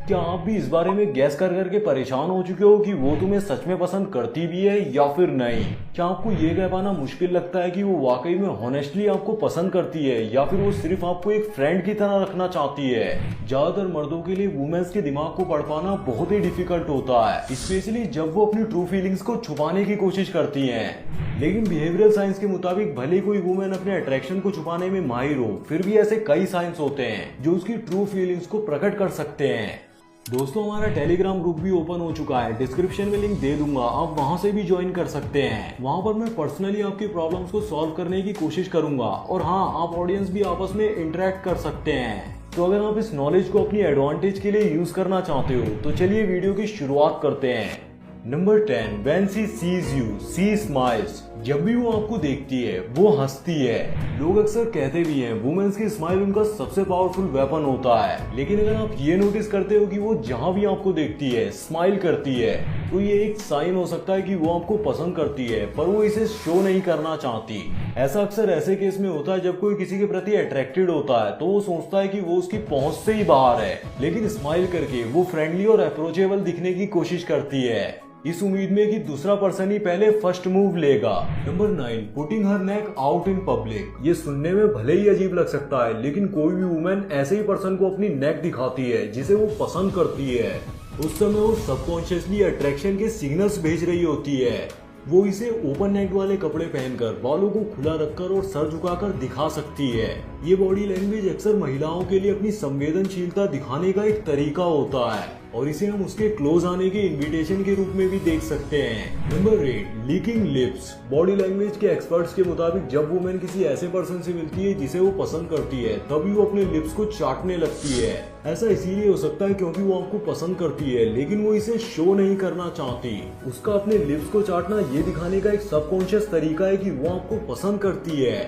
क्या आप भी इस बारे में गैस कर करके परेशान हो चुके हो कि वो तुम्हें सच में पसंद करती भी है या फिर नहीं? क्या आपको ये कह पाना मुश्किल लगता है कि वो वाकई में हॉनेस्टली आपको पसंद करती है या फिर वो सिर्फ आपको एक फ्रेंड की तरह रखना चाहती है? ज्यादातर मर्दों के लिए वुमेन्स के दिमाग को पढ़ पाना बहुत ही डिफिकल्ट होता है, स्पेशली जब वो अपनी ट्रू फीलिंग्स को छुपाने की कोशिश करती हैं। लेकिन बिहेवियरल साइंस के मुताबिक भले कोई वुमेन अपने अट्रैक्शन को छुपाने में माहिर हो, फिर भी ऐसे कई साइंस होते हैं जो उसकी ट्रू फीलिंग्स को प्रकट कर सकते हैं। दोस्तों, हमारा टेलीग्राम ग्रुप भी ओपन हो चुका है, डिस्क्रिप्शन में लिंक दे दूंगा, आप वहां से भी ज्वाइन कर सकते हैं। वहां पर मैं पर्सनली आपकी प्रॉब्लम्स को सॉल्व करने की कोशिश करूंगा और हाँ, आप ऑडियंस भी आपस में इंटरेक्ट कर सकते हैं। तो अगर आप इस नॉलेज को अपनी एडवांटेज के लिए यूज करना चाहते हो तो चलिए वीडियो की शुरुआत करते हैं। Number 10, when she sees you she smiles. जब भी वो आपको देखती है वो हंसती है। लोग अक्सर कहते भी हैं वुमेन्स की स्माइल उनका सबसे पावरफुल वेपन होता है, लेकिन अगर आप ये नोटिस करते हो कि वो जहां भी आपको देखती है स्माइल करती है, तो ये एक साइन हो सकता है कि वो आपको पसंद करती है, पर वो इसे शो नहीं करना चाहती। ऐसा अक्सर ऐसे केस में होता है जब कोई किसी के प्रति अट्रैक्टेड होता है तो वो सोचता है कि वो उसकी पहुंच से ही बाहर है, लेकिन स्माइल करके वो फ्रेंडली और अप्रोचेबल दिखने की कोशिश करती है, इस उम्मीद में कि दूसरा पर्सन ही पहले फर्स्ट मूव लेगा। Number 9, putting her neck out in public. ये सुनने में भले ही अजीब लग सकता है, लेकिन कोई भी वुमेन ऐसे ही पर्सन को अपनी नेक दिखाती है जिसे वो पसंद करती है। उस समय वो सबकॉन्शियसली अट्रैक्शन के सिग्नल्स भेज रही होती है। वो इसे ओपन नेक वाले कपड़े पहनकर, बालों को खुला रखकर और सर झुकाकर दिखा सकती है। ये बॉडी लैंग्वेज अक्सर महिलाओं के लिए अपनी संवेदनशीलता दिखाने का एक तरीका होता है और इसे हम उसके क्लोज आने के इनविटेशन के रूप में भी देख सकते हैं। Number 8, leaking lips. Body language के एक्सपर्ट्स के मुताबिक जब वुमेन किसी ऐसे पर्सन से मिलती है जिसे वो पसंद करती है, तभी वो अपने लिप्स को चाटने लगती है। ऐसा इसीलिए हो सकता है क्योंकि वो आपको पसंद करती है, लेकिन वो इसे शो नहीं करना चाहती। उसका अपने लिप्स को चाटना ये दिखाने का एक सबकॉन्शियस तरीका है कि वो आपको पसंद करती है।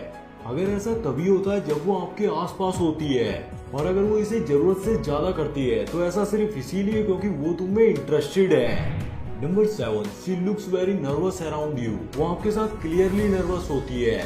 अगर ऐसा तभी होता है जब वो आपके आसपास होती है, और अगर वो इसे जरूरत से ज्यादा करती है तो ऐसा सिर्फ इसीलिए क्योंकि वो तुम में इंटरेस्टेड है। Number 7, she looks very nervous around you. वो आपके साथ क्लियरली नर्वस होती है।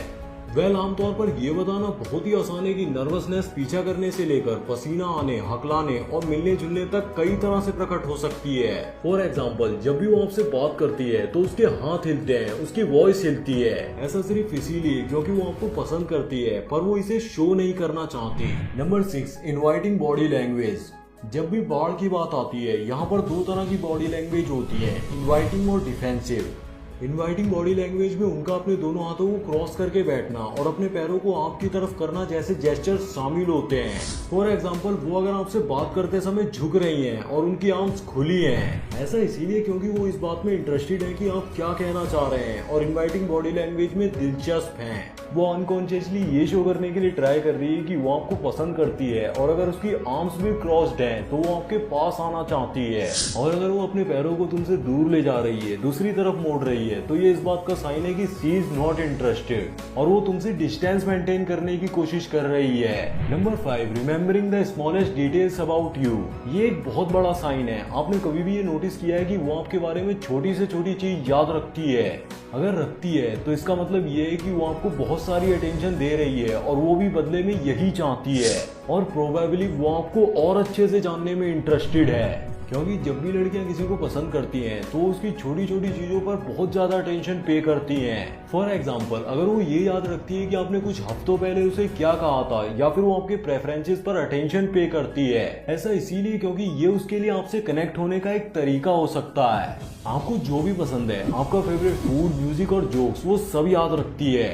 आमतौर पर यह बताना बहुत ही आसान है कि नर्वसनेस पीछा करने से लेकर पसीना आने, हकलाने और मिलने जुलने तक कई तरह से प्रकट हो सकती है। फॉर एग्जाम्पल, जब भी वो आपसे बात करती है तो उसके हाथ हिलते हैं, उसकी वॉइस हिलती है। ऐसा सिर्फ इसीलिए क्योंकि वो आपको पसंद करती है, पर वो इसे शो नहीं करना चाहती। Number 6, inviting body language. जब भी बाढ़ की बात आती है, यहाँ पर दो तरह की बॉडी लैंग्वेज होती है, इनवाइटिंग और डिफेंसिव। इनवाइटिंग बॉडी लैंग्वेज में उनका अपने दोनों हाथों को क्रॉस करके बैठना और अपने पैरों को आपकी तरफ करना जैसे जेस्चर शामिल होते हैं। फॉर एग्जाम्पल, वो अगर आपसे बात करते समय झुक रही हैं और उनकी आर्म्स खुली हैं। ऐसा इसीलिए क्योंकि वो इस बात में इंटरेस्टेड है कि आप क्या कहना चाह रहे हैं और इनवाइटिंग बॉडी लैंग्वेज में दिलचस्प हैं। वो अनकॉन्शियसली ये शो करने के लिए ट्राई कर रही है कि वो आपको पसंद करती है, और अगर उसकी आर्म्स भी क्रॉस्ड हैं तो वो आपके पास आना चाहती है। और अगर वो अपने पैरों को तुमसे दूर ले जा रही है, दूसरी तरफ मोड़ रही है, तो ये इस बात का साइन है कि शी इज नॉट इंटरेस्टेड और वो तुमसे डिस्टेंस मेंटेन करने की कोशिश कर रही है। Number 5, remembering the smallest details about you. ये एक बहुत बड़ा साइन है। आपने कभी भी ये नोटिस किया है कि वो आपके बारे में छोटी से छोटी चीज याद रखती है? अगर रखती है तो इसका मतलब ये है कि वो आपको बहुत सारी अटेंशन दे रही है और वो भी बदले में यही चाहती है, और प्रोबेबली वो आपको और अच्छे से जानने में इंटरेस्टेड है। क्योंकि जब भी लड़कियां किसी को पसंद करती हैं तो उसकी छोटी छोटी चीजों पर बहुत ज्यादा अटेंशन पे करती हैं। फॉर एग्जाम्पल, अगर वो ये याद रखती है कि आपने कुछ हफ्तों पहले उसे क्या कहा था, या फिर वो आपके प्रेफरेंसेस पर अटेंशन पे करती है। ऐसा इसीलिए क्योंकि ये उसके लिए आपसे कनेक्ट होने का एक तरीका हो सकता है। आपको जो भी पसंद है, आपका फेवरेट फूड, म्यूजिक और जोक्स, वो सब याद रखती है।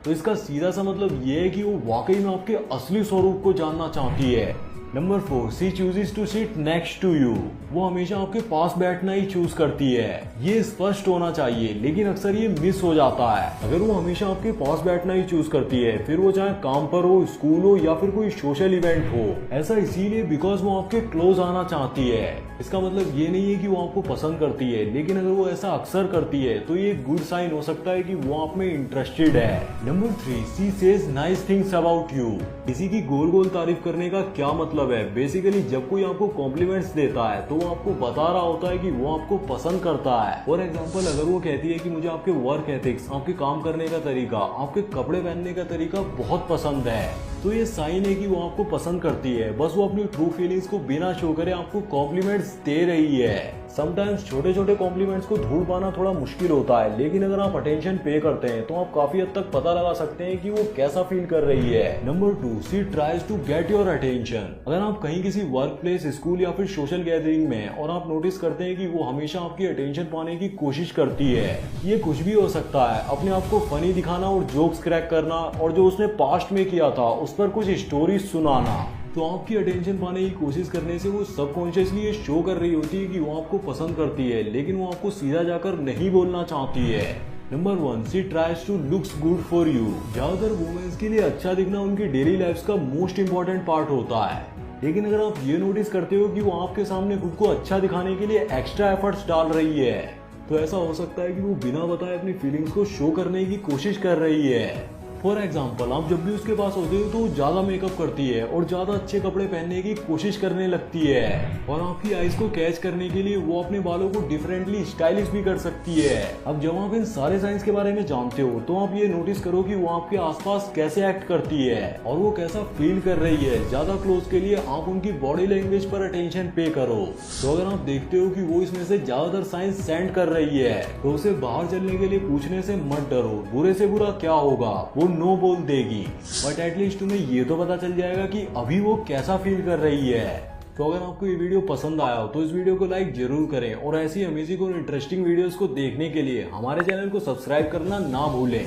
तो इसका सीधा सा मतलब ये है कि वो वाकई में आपके असली स्वरूप को जानना चाहती है। Number 4, she chooses to sit next to you. वो हमेशा आपके पास बैठना ही चूज करती है। ये स्पष्ट होना चाहिए, लेकिन अक्सर ये मिस हो जाता है। अगर वो हमेशा आपके पास बैठना ही चूज करती है, फिर वो चाहे काम पर हो, स्कूल हो या फिर कोई सोशल इवेंट हो, ऐसा इसीलिए बिकॉज वो आपके क्लोज आना चाहती है। इसका मतलब ये नहीं है कि वो आपको पसंद करती है, लेकिन अगर वो ऐसा अक्सर करती है तो ये गुड साइन हो सकता है कि वो आप में इंटरेस्टेड है। Number 3, she says nice things about you. किसी की गोल गोल तारीफ करने का क्या मतलब है? बेसिकली जब कोई आपको कॉम्प्लीमेंट्स देता है तो वो आपको बता रहा होता है कि वो आपको पसंद करता है। फॉर एग्जाम्पल, अगर वो कहती है कि मुझे आपके वर्क एथिक्स, आपके काम करने का तरीका, आपके कपड़े पहनने का तरीका बहुत पसंद है, तो ये साइन है कि वो आपको पसंद करती है। बस वो अपनी ट्रू फीलिंग्स को बिना शो करे आपको कॉम्प्लीमेंट्स दे रही है। समटाइम्स छोटे छोटे कॉम्प्लीमेंट्स को ढूंढ पाना थोड़ा मुश्किल होता है, लेकिन अगर आप अटेंशन पे करते हैं तो आप काफी हद तक पता लगा सकते हैं कि वो कैसा फील कर रही है। Number 2, she tries to get your attention. अगर आप कहीं किसी वर्क प्लेस, स्कूल या फिर सोशल गैदरिंग में और आप नोटिस करते हैं कि वो हमेशा आपकी अटेंशन पाने की कोशिश करती है। ये कुछ भी हो सकता है, अपने आप को फनी दिखाना और जोक्स क्रैक करना, और जो उसने पास्ट में किया था उस पर कुछ स्टोरी सुनाना। तो आपकी अटेंशन पाने की कोशिश करने से वो सबकॉन्शियसली ये शो कर रही होती है कि वो आपको पसंद करती है, लेकिन वो आपको सीधा जाकर नहीं बोलना चाहती है। Number 1, she tries to looks good for you. ज्यादातर वुमेन्स के लिए अच्छा दिखना उनकी डेली लाइफ का मोस्ट इंपॉर्टेंट पार्ट होता है, लेकिन अगर आप ये नोटिस करते हो कि वो आपके सामने खुद को अच्छा दिखाने के लिए एक्स्ट्रा एफर्ट्स डाल रही है, तो ऐसा हो सकता है कि वो बिना बताए अपनी फीलिंग्स को शो करने की कोशिश कर रही है। फॉर एग्जाम्पल, आप जब भी उसके पास होते हो तो वो ज्यादा मेकअप करती है और ज्यादा अच्छे कपड़े पहनने की कोशिश करने लगती है, और आपकी आईज को कैच करने के लिए वो अपने बालों को डिफरेंटली स्टाइलिश भी कर सकती है। अब जब आप इन सारे साइंस के बारे में जानते हो तो आप ये नोटिस करो कि वो आपके आसपास कैसे एक्ट करती है और वो कैसा फील कर रही है। ज्यादा क्लोज के लिए आप उनकी बॉडी लैंग्वेज पर अटेंशन पे करो। तो अगर आप देखते हो कि वो इसमें से ज्यादातर साइंस सेंड कर रही है तो उसे बाहर चलने के लिए पूछने से मत डरो। बुरे से बुरा क्या होगा, वो नो बोल देगी, बट एटलीस्ट तुम्हें ये तो पता चल जाएगा कि अभी वो कैसा फील कर रही है। तो अगर आपको ये वीडियो पसंद आया हो तो इस वीडियो को लाइक जरूर करें, और ऐसी अमेजिंग और इंटरेस्टिंग वीडियोस को देखने के लिए हमारे चैनल को सब्सक्राइब करना ना भूलें।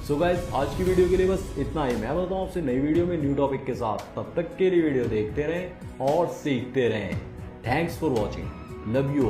सो गाइस, आज की वीडियो के लिए बस इतना ही। मैं बताऊं आपसे नई वीडियो में न्यू टॉपिक के साथ। तब तक के लिए वीडियो देखते रहें और सीखते रहें। Thanks for watching. Love you all.